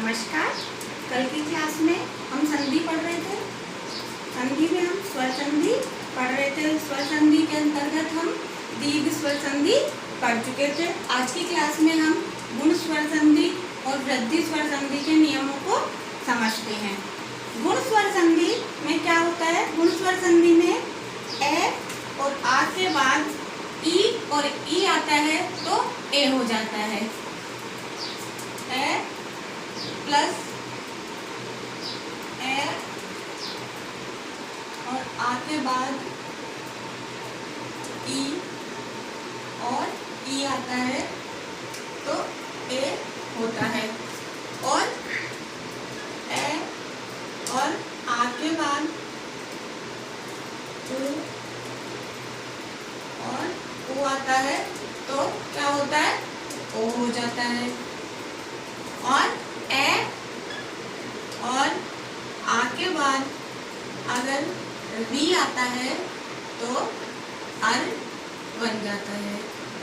नमस्कार। कल की क्लास में हम संधि पढ़ रहे थे। संधि में हम स्वर संधि पढ़ रहे थे। स्वर संधि के अंतर्गत हम दीर्घ स्वर संधि पढ़ चुके थे। आज की क्लास में हम गुण स्वर संधि और वृद्धि स्वर संधि के नियमों को समझते हैं। गुण स्वर संधि में क्या होता है? गुण स्वर संधि में ए और आ के बाद ई और ई आता है तो ए हो जाता है। ए प्लस ए और आ के बाद ई और ई आता है तो ए होता है। और ए और आ के बाद ओ और ओ आता है तो क्या होता है? ओ हो जाता है। और ए और आ के बाद अगर री आता है तो अर बन जाता है।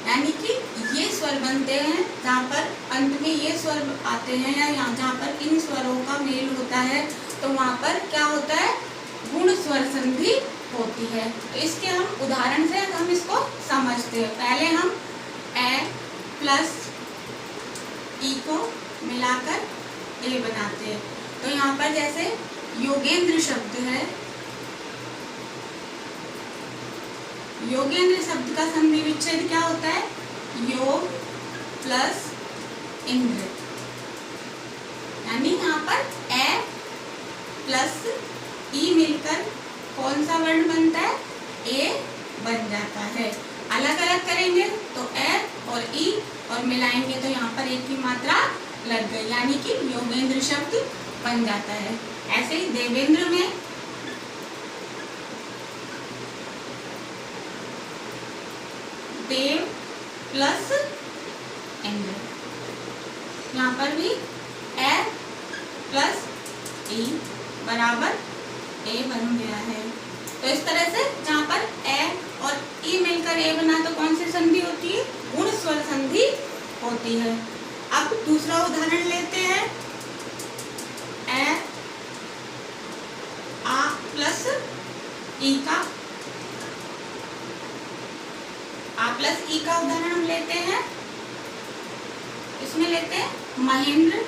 यानी कि ये स्वर बनते हैं जहाँ पर अंत में ये स्वर आते हैं या यहाँ जहाँ पर इन स्वरों का मेल होता है तो वहाँ पर क्या होता है? गुण स्वर संधि होती है। तो इसके हम उदाहरण से हम इसको समझते हैं। पहले हम ए प्लस ई को मिलाकर ए बनाते हैं। तो यहाँ पर जैसे योगेंद्र शब्द है, योगेंद्र शब्द का संधि विच्छेद क्या होता है? योग प्लस इंद्र। यानी यहाँ पर ए प्लस ई मिलकर कौन सा वर्ण बनता है? ए बन जाता है। अलग अलग करेंगे तो ए और ई और मिलाएंगे तो यहाँ पर एक की मात्रा लग गई, यानी कि योगेंद्र शब्द बन जाता है। ऐसे ही देवेंद्र में देव प्लस इंद्र, यहाँ पर भी ए प्लस ई बराबर ए बन गया है। तो इस तरह से जहाँ पर ए और ई मिलकर ए बना तो कौन सी संधि होती है? गुण स्वर संधि होती है। अब दूसरा उदाहरण लेते हैं। ए आ प्लस ई का आ प्लस ई का उदाहरण हम लेते हैं। इसमें लेते हैं महेंद्र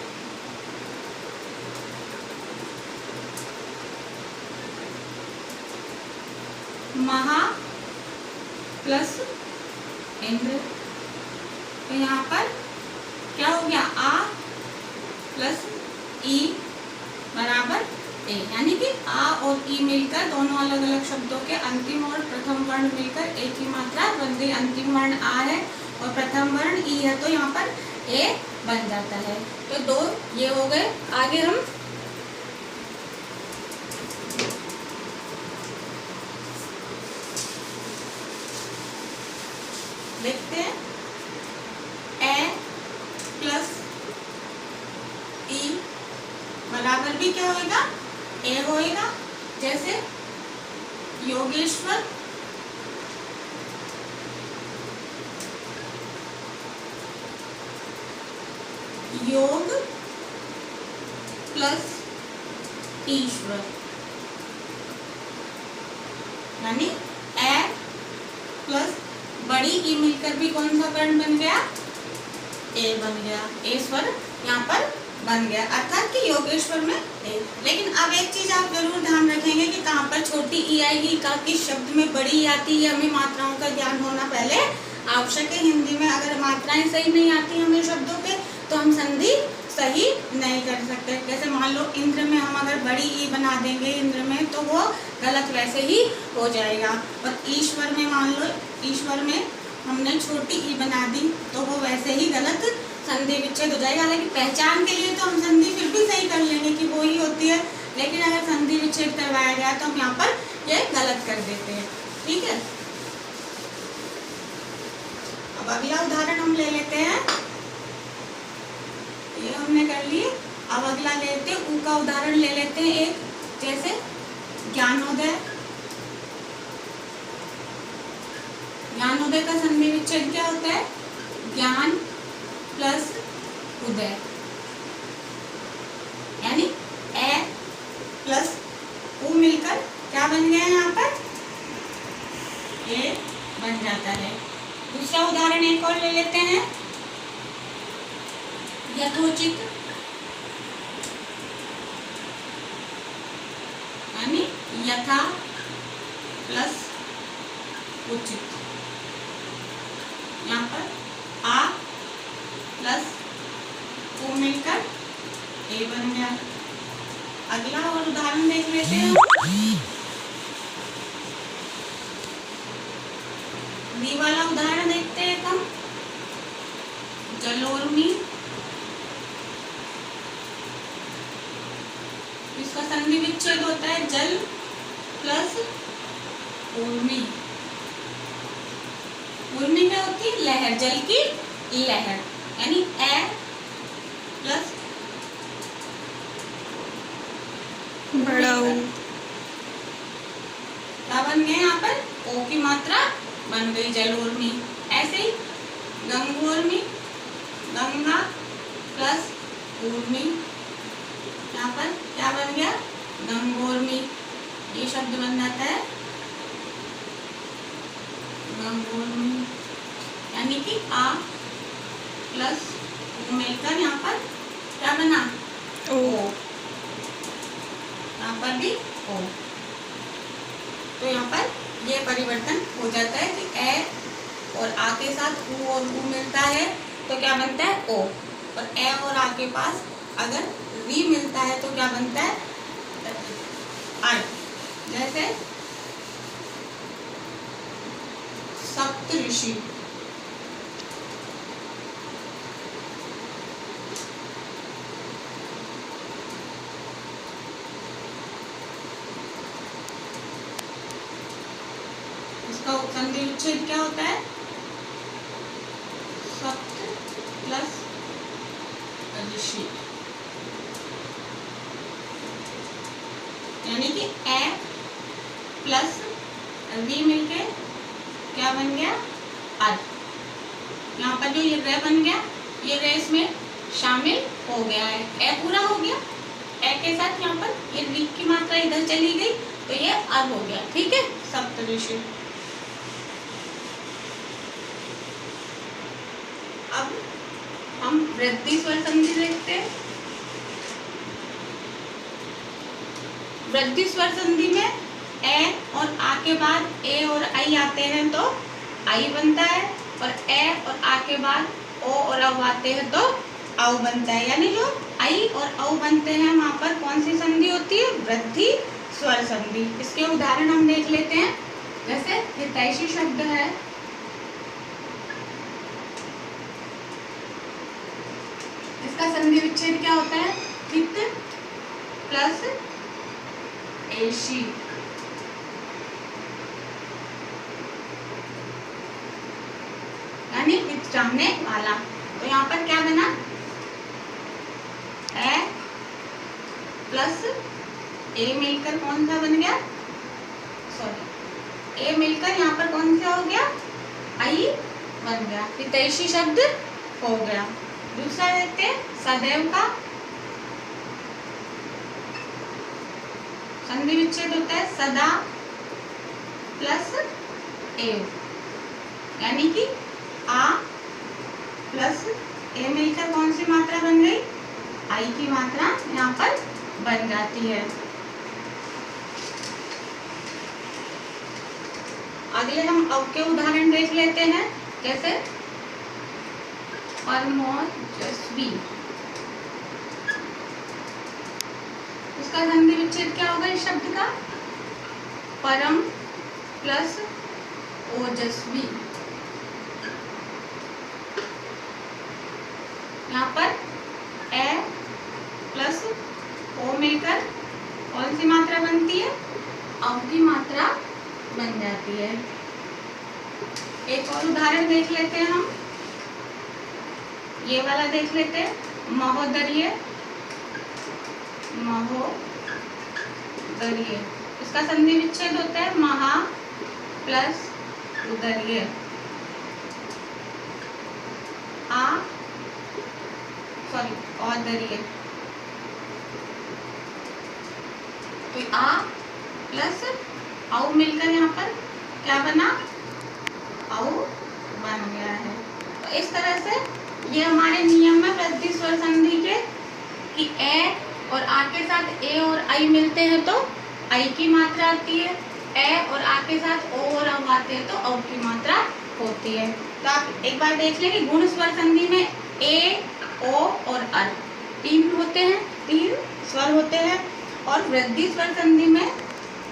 महा प्लस इंद्र। तो यहाँ पर क्या हो गया? आ प्लस ई बराबर ए, यानी कि आ और ई मिलकर दोनों अलग अलग शब्दों के अंतिम और प्रथम वर्ण मिलकर एक ही मात्रा बन गई। अंतिम वर्ण आ है और प्रथम वर्ण ई है तो यहाँ पर ए बन जाता है। तो दो ये हो गए। आगे हम देखते हैं। ए प्लस ई बराबर भी क्या होएगा? ए होएगा। जैसे योगेश्वर योग प्लस ईश्वर, यानी ए प्लस बड़ी ई मिलकर भी कौन सा वर्ण बन गया? ए बन गया। ए स्वर यहाँ पर बन गया, अर्थात कि योगेश्वर में ए। लेकिन अब एक चीज आप जरूर ध्यान रखेंगे कि कहाँ पर छोटी ई आएगी, का किस शब्द में बड़ी ई आती है। हमें मात्राओं का ज्ञान होना पहले आवश्यक है। हिंदी में अगर मात्राएं सही नहीं आती हमें शब्दों के तो हम संधि सही नहीं कर सकते। जैसे मान लो इंद्र में हम अगर बड़ी ई बना देंगे इंद्र में तो वो गलत वैसे ही हो जाएगा। और ईश्वर में मान लो ईश्वर में हमने छोटी ई बना दी तो वो वैसे ही गलत संधि विच्छेद हो जाएगा। हालांकि पहचान के लिए तो हम संधि फिर भी सही कर लेंगे कि वो ही होती है, लेकिन अगर संधि विच्छेद करवाया गया तो हम यहाँ पर ये गलत कर देते हैं। ठीक है। अब अगला उदाहरण हम ले लेते हैं। ये हमने कर लिए। अब अगला लेते हैं ऊ का उदाहरण ले लेते हैं एक। जैसे ज्ञानोदय, ज्ञानोदय का संधि विच्छेद क्या होता है? ज्ञान प्लस उदय। और ले लेते हैं यथोचित, यानी यथा प्लस उचित। यहाँ पर आ प्लस ओ मिलकर ए बन गया। अगला और उदाहरण देख लेते हैं। बी वाला उदाहरण देखते हैं हम। जलोर्मी, इसका संधि विच्छेद होता है जल प्लस उर्मी। उर्मी क्या होती है? लहर, जल की लहर, यानी ए प्लस बड़ा ओ। क्या बन गए? यहाँ पर ओ की मात्रा बन गई जलोर्मी। ऐसे ही गंगोर्मी, गंगा प्लस ऊर्मी, यहाँ पर क्या बन गया? गंगोर्मी। ये शब्द बन जाता है गंगोर्मी, यानी कि आ प्लस ओ मिलकर यहाँ पर क्या बना? ओ। यहाँ पर भी ओ। तो यहाँ पर ये परिवर्तन हो जाता है कि ए और आ के साथ ऊ और ऊ मिलता है तो क्या बनता है? ओ। और ए और आ के पास अगर वी मिलता है तो क्या बनता है? आई। जैसे सप्तऋषि, इसका संधि विच्छेद क्या होता है? सप्त प्लस ऋषि, यानी कि ए प्लस वी मिलके क्या बन गया? अर्थ। यहाँ पर जो ये रे बन गया, ये रे इसमें शामिल हो गया है। ए पूरा हो गया, ए के साथ यहाँ पर ये वी की मात्रा इधर चली गई तो ये अर्थ हो गया। ठीक है, सप्तऋषि। अब हम वृद्धि स्वर संधि देखते हैं। वृद्धि स्वर संधि में ए और आ के बाद ए और आई आते हैं तो आई बनता है, और ए और आ के बाद ओ और औ आते हैं तो औ बनता है। यानी जो आई और औ बनते हैं वहां पर कौन सी संधि होती है? वृद्धि स्वर संधि। इसके उदाहरण हम देख लेते हैं। जैसे हितैषी शब्द है, इसका संधि विच्छेद क्या होता है? हित प्लस एशी, यानी हित सामने वाला। तो यहाँ पर क्या बना? ए प्लस ए मिलकर कौन सा बन गया? सॉरी, ए मिलकर यहाँ पर कौन सा हो गया? आई बन गया, हितैषी शब्द हो गया। दूसरा देखते हैं सदैव का। संधि विच्छेद होता है सदा प्लस एव, यानी कि आ प्लस ए मिलकर कौन सी मात्रा बन गई? आई की मात्रा यहाँ पर बन जाती है। अगले हम अव के उदाहरण देख लेते हैं। जैसे परमोजस्वी, इसका संधि विच्छेद क्या होगा इस शब्द का? परम प्लस ओजस्वी। यहाँ पर ए प्लस ओ मिलकर कौन सी मात्रा बनती है? अव की मात्रा बन जाती है। एक और उदाहरण देख लेते हैं हम। ये वाला देख लेते हैं, महोदर्य, महोदर्य। इसका संधि विच्छेद होता है महा प्लस उदर्य। आ सॉरी औदर्य। तो आ प्लस औ मिलकर यहाँ पर क्या बना? औ बन गया है। तो इस तरह से ये हमारे नियम है वृद्धि स्वर संधि के कि ए और आ के साथ ए और आई मिलते हैं तो आई की मात्रा आती है, ए और आ के साथ ओ और औ आते हैं तो औ की मात्रा होती है। तो आप एक बार देख लें कि गुण स्वर संधि में ए, ओ और अर तीन होते हैं, तीन स्वर होते हैं, और वृद्धि स्वर संधि में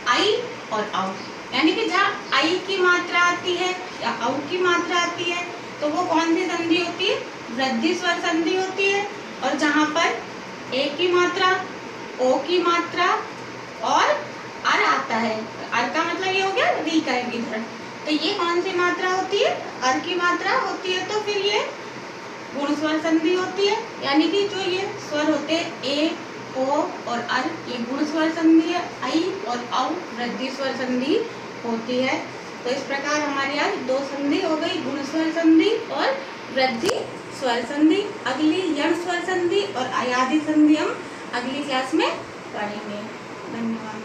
आई और औ, यानी कि जहाँ आई की मात्रा आती है या औ की मात्रा आती है तो वो कौन सी संधि होती है? वृद्धि स्वर संधि होती है। और जहाँ पर ए की मात्रा, ओ की मात्रा और अर आता है, अर का मतलब ये हो गया री का एक इधर, तो ये कौन सी मात्रा होती है? अर की मात्रा होती है। तो फिर ये गुण स्वर संधि होती है, यानी कि जो ये स्वर होते हैं ए, ओ और अर, ये गुण स्वर संधि है। आई और औ वृद्धि स्वर संधि होती है। तो इस प्रकार हमारे आज दो संधि हो गई, गुण स्वर संधि और वृद्धि स्वर संधि। अगली यण स्वर संधि और अयादि संधि हम अगली क्लास में पढ़ेंगे। धन्यवाद।